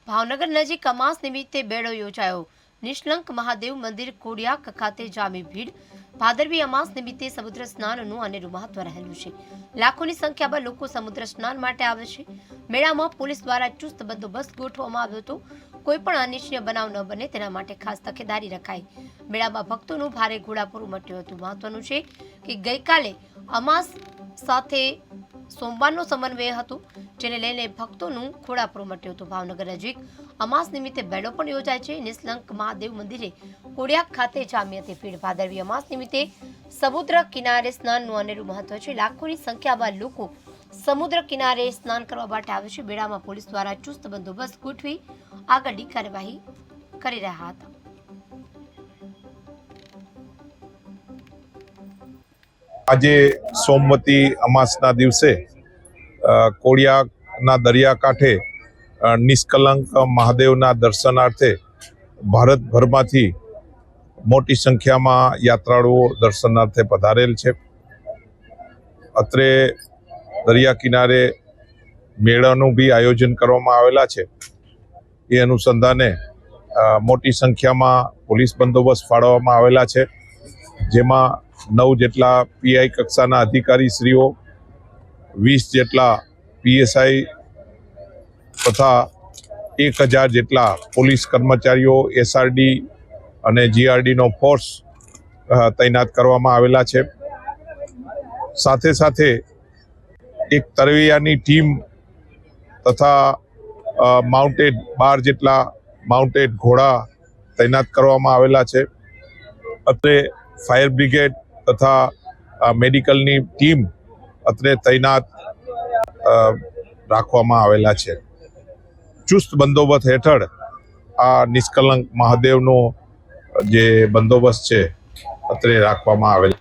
ભાવનગર નજીક અમાસ નિમિત્તે બેડો યોજાયો। નિષ્કલંક મહાદેવ મંદિર કોડિયાક ખાતે જામી ભીડ। ભાદરવી અમાસ નિમિત્તે સમુદ્ર સ્નાનનું અનેરું મહત્વ રહેલું છે। લાખોની સંખ્યામાં લોકો સમુદ્ર સ્નાન માટે આવે છે। મેળામાં પોલીસ દ્વારા ચુસ્ત બંદોબસ્ત ગોઠવવામાં આવ્યો હતો। કોઈ પણ અનિચ્છનીય બનાવ ન બને તેના માટે ખાસ તકેદારી રખાઈ। મેળામાં ભક્તોનું ભારે ઘોડાપૂર ઉમટ્યું હતું। મહત્વનું છે કે ગઈકાલે અમાસ સાથે સોમવારનો સમન્વય હતો, જેને લઈને ભક્તોનું ઘોડાપૂર મટ્યું હતું। ભાવનગર નજીક અમાસ નિમિત્તે બેડો પણ યોજાય છે। નિષ્કલંક મહાદેવ મંદિરે કોડિયાક ખાતે જામી હતી ભીડ। ભાદરવી અમાસ નિમિત્તે સમુદ્ર કિનારે સ્નાનનું અનેરું મહત્વ છે। લાખોની સંખ્યામાં લોકો સમુદ્ર કિનારે સ્નાન કરવા માટે આવે છે। મેળામાં પોલીસ દ્વારા ચુસ્ત બંદોબસ્ત ગોઠવી આગળની કાર્યવાહી કરી રહ્યા હતા। આજે સોમવતી અમાસના દિવસે કોડિયાકના દરિયાકાંઠે નિષ્કલંક મહાદેવના દર્શનાર્થે ભારતભરમાંથી મોટી સંખ્યામાં યાત્રાળુઓ દર્શનાર્થે પધારેલ છે। અત્રે દરિયા કિનારે મેળાનું બી આયોજન કરવામાં આવેલા છે। એ અનુસંધાને મોટી સંખ્યામાં પોલીસ બંદોબસ્ત ફાળવવામાં આવેલા છે, જેમાં 9 જેટલા પીઆઈ કક્ષાના અધિકારીશ્રીઓ, 20 જેટલા પીએસઆઈ તથા 1000 જેટલા પોલીસ કર્મચારીઓ, એસઆરડી અને જીઆરડીનો ફોર્સ તૈનાત કરવામાં આવેલા છે। સાથે સાથે એક તરવૈયાની ટીમ તથા માઉન્ટેડ 12 જેટલા માઉન્ટેડ ઘોડા તૈનાત કરવામાં આવેલા છે। અત્રે ફાયર બ્રિગેડ તથા મેડિકલની ટીમ અત્રે તૈનાત રાખવામાં આવેલા છે। ચુસ્ત બંદોબસ્ત હેઠળ આ નિષ્કલંક મહાદેવનો જે બંદોબસ્ત છે અત્રે રાખવામાં આવેલ।